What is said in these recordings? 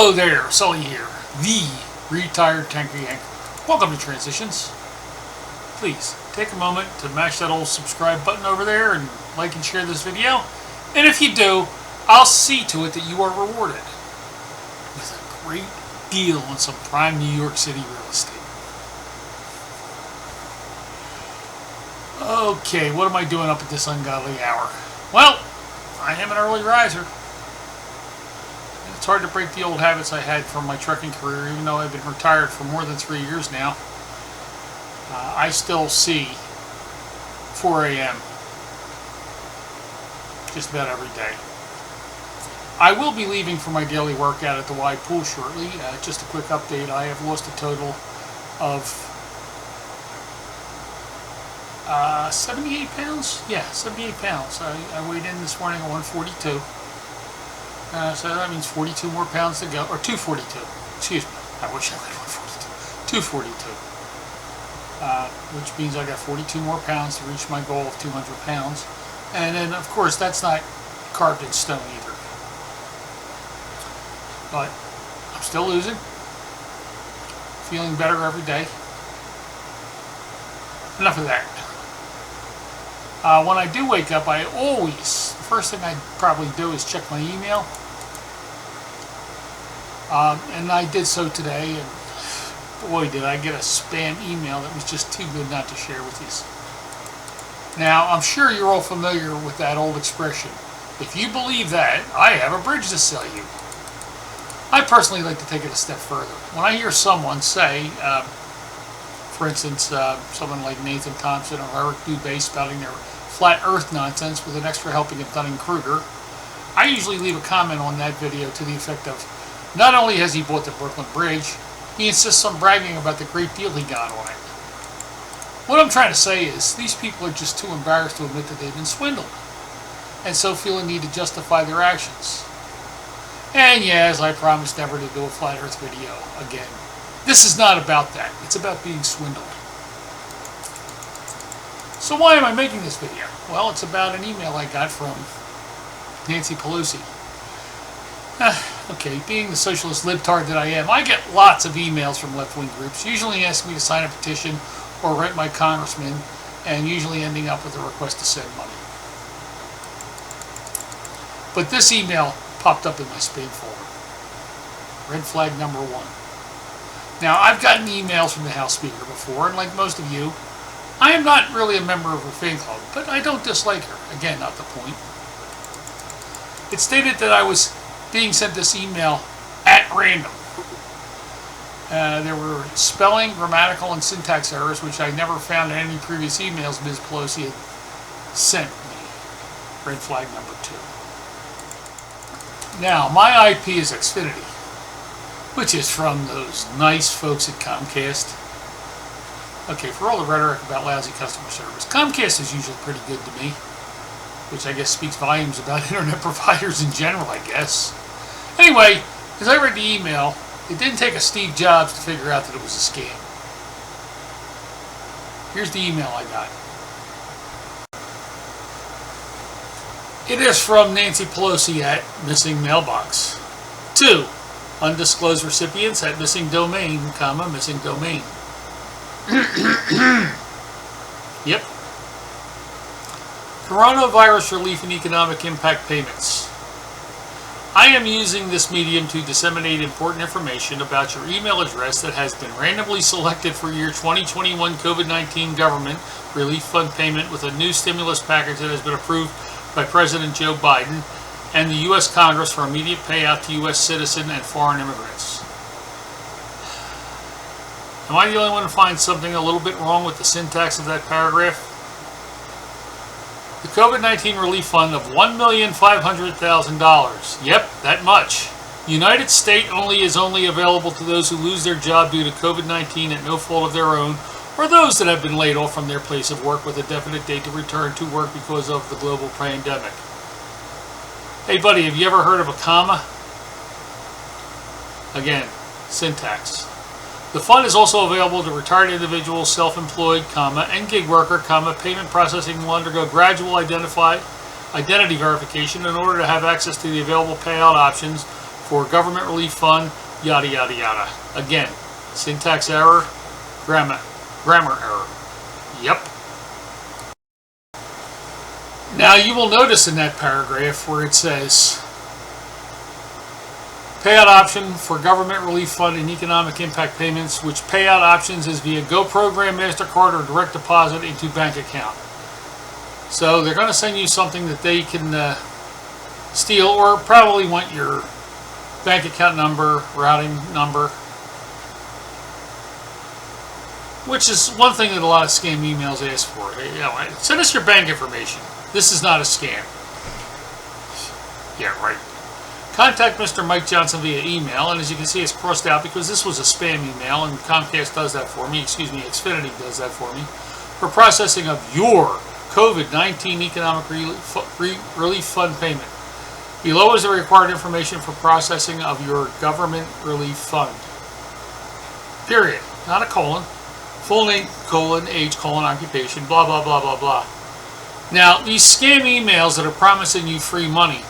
Hello there, Sully here, the retired tanker yank. Welcome to Transitions. Please take a moment to mash that old subscribe button over there and like and share this video. And if you do, I'll see to it that you are rewarded with a great deal on some prime New York City real estate. Okay, what am I doing up at this ungodly hour? Well, I am an early riser. It's hard to break the old habits I had from my trucking career, even though I've been retired for more than 3 years now. I still see 4 a.m. just about every day. I will be leaving for my daily workout at the Y Pool shortly. Just a quick update, I have lost a total of 78 pounds? Yeah, 78 pounds. I weighed in this morning at 142. So that means 42 more pounds to go, or 242. Excuse me. I wish I weighed 142. 242. Which means I got 42 more pounds to reach my goal of 200 pounds. And then, of course, that's not carved in stone either. But I'm still losing. Feeling better every day. Enough of that. When I do wake up, the first thing I probably do is check my email. And I did so today, and boy, did I get a spam email that was just too good not to share with you. Now, I'm sure you're all familiar with that old expression. If you believe that, I have a bridge to sell you. I personally like to take it a step further. When I hear someone say, for instance, someone like Nathan Thompson or Eric Dubé spouting their flat earth nonsense with an extra helping of Dunning-Kruger, I usually leave a comment on that video to the effect of, not only has he bought the Brooklyn Bridge, he insists on bragging about the great deal he got on it. What I'm trying to say is, these people are just too embarrassed to admit that they've been swindled, and so feel a need to justify their actions. And yes, I promised never to do a flat earth video again. This is not about that. It's about being swindled. So why am I making this video? Well, it's about an email I got from Nancy Pelosi. Okay, being the socialist libtard that I am, I get lots of emails from left-wing groups, usually asking me to sign a petition or write my congressman, and usually ending up with a request to send money. But this email popped up in my spam folder. Red flag number 1. Now, I've gotten emails from the House Speaker before, and like most of you, I am not really a member of her fan club, but I don't dislike her. Again, not the point. It stated that I was being sent this email at random. There were spelling, grammatical, and syntax errors, which I never found in any previous emails Ms. Pelosi had sent me. Red flag number 2. Now, my IP is Xfinity, which is from those nice folks at Comcast. Okay, for all the rhetoric about lousy customer service, Comcast is usually pretty good to me, which I guess speaks volumes about internet providers in general, I guess. Anyway, as I read the email, it didn't take a Steve Jobs to figure out that it was a scam. Here's the email I got. It is from Nancy Pelosi at missing mailbox. 2. Undisclosed recipients at missing domain, missing domain. Yep. Coronavirus relief and economic impact payments. I am using this medium to disseminate important information about your email address that has been randomly selected for your 2021 COVID-19 government relief fund payment with a new stimulus package that has been approved by President Joe Biden and the U.S. Congress for immediate payout to U.S. citizen and foreign immigrants. Am I the only one to find something a little bit wrong with the syntax of that paragraph? The COVID-19 relief fund of $1,500,000. Yep, that much. United States is only available to those who lose their job due to COVID-19 at no fault of their own, or those that have been laid off from their place of work with a definite date to return to work because of the global pandemic. Hey buddy, have you ever heard of a comma? Again, syntax. The fund is also available to retired individuals, self-employed, and gig worker, payment processing will undergo gradual identity verification in order to have access to the available payout options for government relief fund, yada, yada, yada. Again, syntax error, grammar error. Yep. Now you will notice in that paragraph where it says, payout option for government relief fund and economic impact payments, which payout options is via Go Program, MasterCard, or direct deposit into bank account. So they're going to send you something that they can steal, or probably want your bank account number, routing number, which is one thing that a lot of scam emails ask for. Hey, send us your bank information. This is not a scam. Yeah, right. Contact Mr. Mike Johnson via email, and as you can see, it's crossed out because this was a spam email, and Comcast does that for me. Excuse me, Xfinity does that for me, for processing of your COVID-19 economic relief fund payment. Below is the required information for processing of your government relief fund. Period. Not a colon. Full name, colon, age, colon, occupation, blah, blah, blah, blah, blah. Now, these scam emails that are promising you free money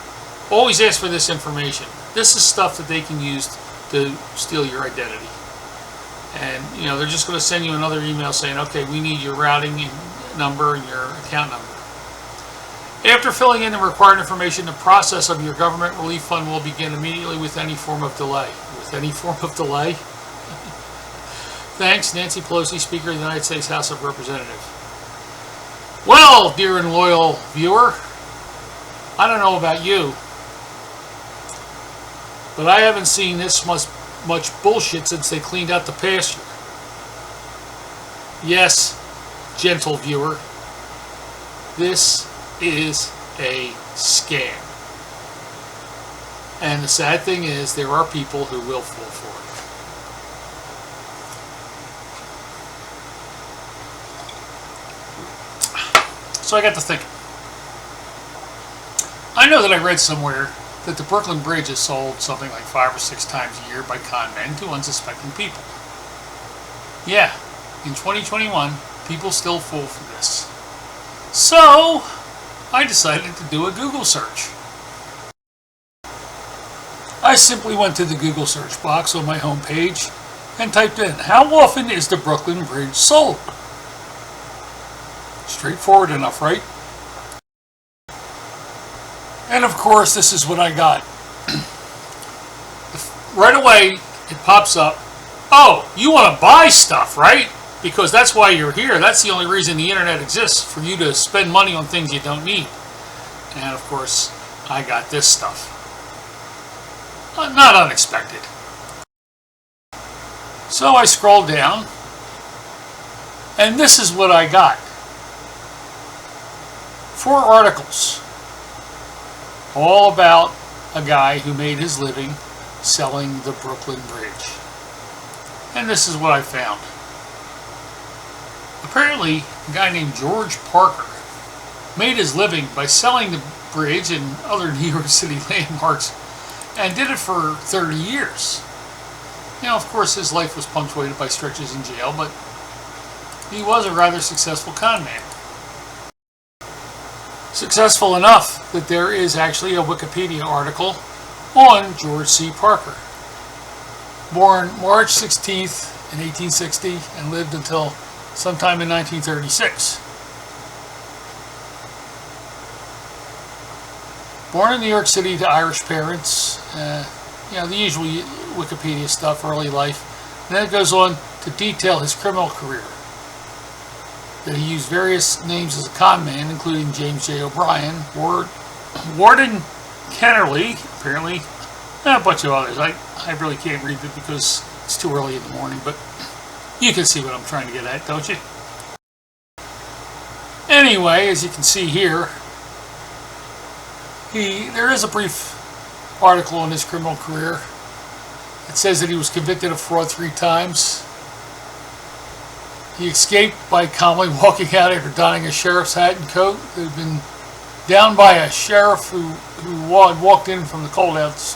always ask for this information. This is stuff that they can use to steal your identity. And, they're just going to send you another email saying, okay, we need your routing number and your account number. After filling in the required information, the process of your government relief fund will begin immediately with any form of delay. With any form of delay? Thanks, Nancy Pelosi, Speaker of the United States House of Representatives. Well, dear and loyal viewer, I don't know about you, but I haven't seen this much bullshit since they cleaned out the pasture. Yes, gentle viewer, this is a scam. And the sad thing is, there are people who will fall for it. So I got to thinking. I know that I read somewhere that the Brooklyn Bridge is sold something like 5 or 6 times a year by con men to unsuspecting people. Yeah, in 2021, people still fall for this. So, I decided to do a Google search. I simply went to the Google search box on my homepage and typed in, how often is the Brooklyn Bridge sold? Straightforward enough, right? And of course, this is what I got. Right away, it pops up, oh, you want to buy stuff, right? Because that's why you're here. That's the only reason the internet exists, for you to spend money on things you don't need. And of course, I got this stuff. Not unexpected. So I scrolled down, and this is what I got. 4 articles, all about a guy who made his living selling the Brooklyn Bridge. And this is what I found. Apparently, a guy named George Parker made his living by selling the bridge and other New York City landmarks, and did it for 30 years. Now, of course, his life was punctuated by stretches in jail, but he was a rather successful con man. Successful enough that there is actually a Wikipedia article on George C. Parker. Born March 16th in 1860 and lived until sometime in 1936. Born in New York City to Irish parents, the usual Wikipedia stuff, early life. And then it goes on to detail his criminal career. That he used various names as a con man, including James J. O'Brien, Warden Kennerly, apparently, and a bunch of others. I really can't read it because it's too early in the morning, but you can see what I'm trying to get at, don't you? Anyway, as you can see here, there is a brief article on his criminal career. It says that he was convicted of fraud 3 times. He escaped by calmly walking out after donning a sheriff's hat and coat that had been downed by a sheriff who had walked in from the cold outs.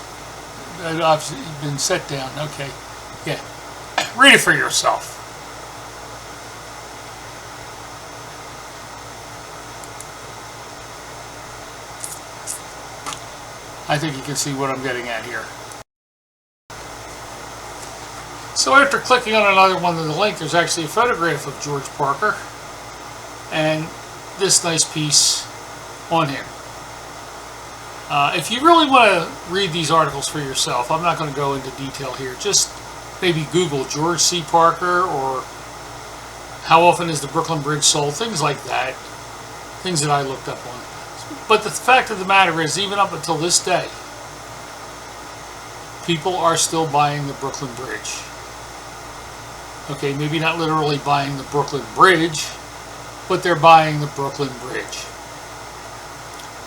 Had obviously been set down. Okay, yeah. Read it for yourself. I think you can see what I'm getting at here. So after clicking on another one of the link, there's actually a photograph of George Parker and this nice piece on him. If you really want to read these articles for yourself, I'm not going to go into detail here. Just maybe Google George C. Parker or how often is the Brooklyn Bridge sold, things like that, things that I looked up on. But the fact of the matter is, even up until this day, people are still buying the Brooklyn Bridge. Okay, maybe not literally buying the Brooklyn Bridge, but they're buying the Brooklyn Bridge.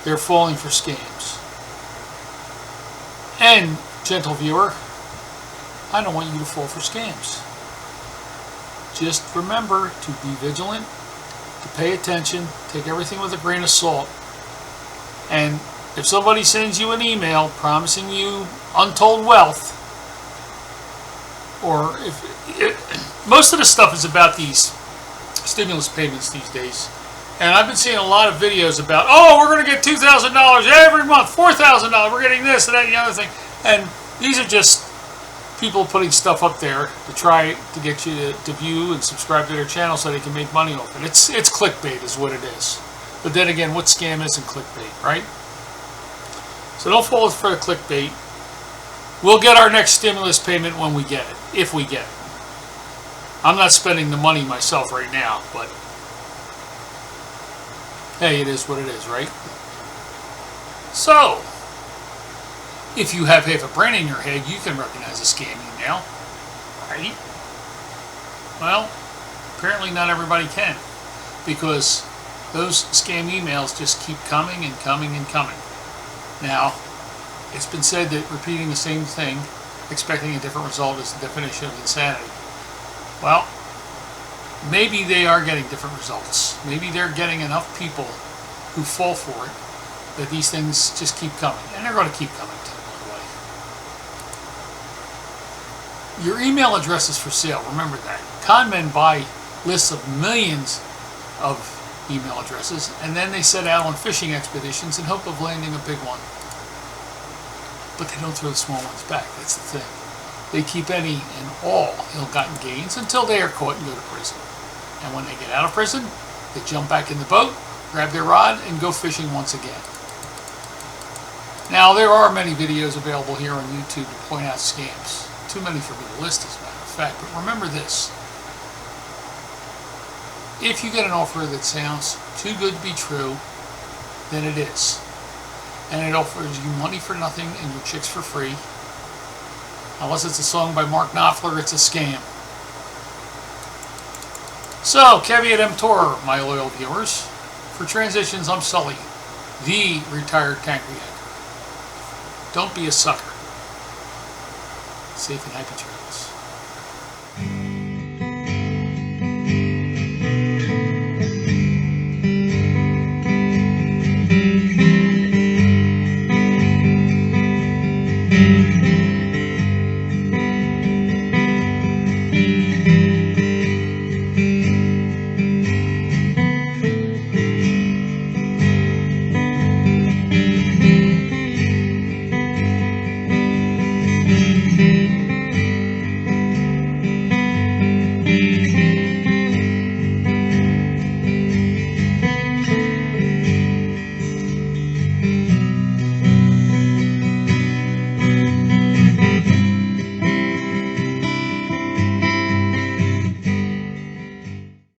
They're falling for scams. And, gentle viewer, I don't want you to fall for scams. Just remember to be vigilant, to pay attention, take everything with a grain of salt. And if somebody sends you an email promising you untold wealth, or most of the stuff is about these stimulus payments these days. And I've been seeing a lot of videos about, oh, we're going to get $2,000 every month, $4,000, we're getting this and that and the other thing. And these are just people putting stuff up there to try to get you to view and subscribe to their channel so they can make money off it. It's clickbait is what it is. But then again, what scam isn't clickbait, right? So don't fall for the clickbait. We'll get our next stimulus payment when we get it, if we get it. I'm not spending the money myself right now, but hey, it is what it is, right? So, if you have half a brain in your head, you can recognize a scam email, right? Well, apparently not everybody can, because those scam emails just keep coming and coming and coming. Now, it's been said that repeating the same thing, expecting a different result, is the definition of insanity. Well, maybe they are getting different results. Maybe they're getting enough people who fall for it that these things just keep coming. And they're going to keep coming, by the way. Your email address is for sale. Remember that. Con men buy lists of millions of email addresses, and then they set out on fishing expeditions in hope of landing a big one. But they don't throw the small ones back. That's the thing. They keep any and all ill-gotten gains until they are caught and go to prison. And when they get out of prison, they jump back in the boat, grab their rod, and go fishing once again. Now, there are many videos available here on YouTube to point out scams. Too many for me to list, as a matter of fact. But remember this. If you get an offer that sounds too good to be true, then it is. And it offers you money for nothing and your chicks for free. Unless it's a song by Mark Knopfler, it's a scam. So, caveat emptor, my loyal viewers. For transitions, I'm Sully, the retired tank reactor. Don't be a sucker. Safe and happy trails.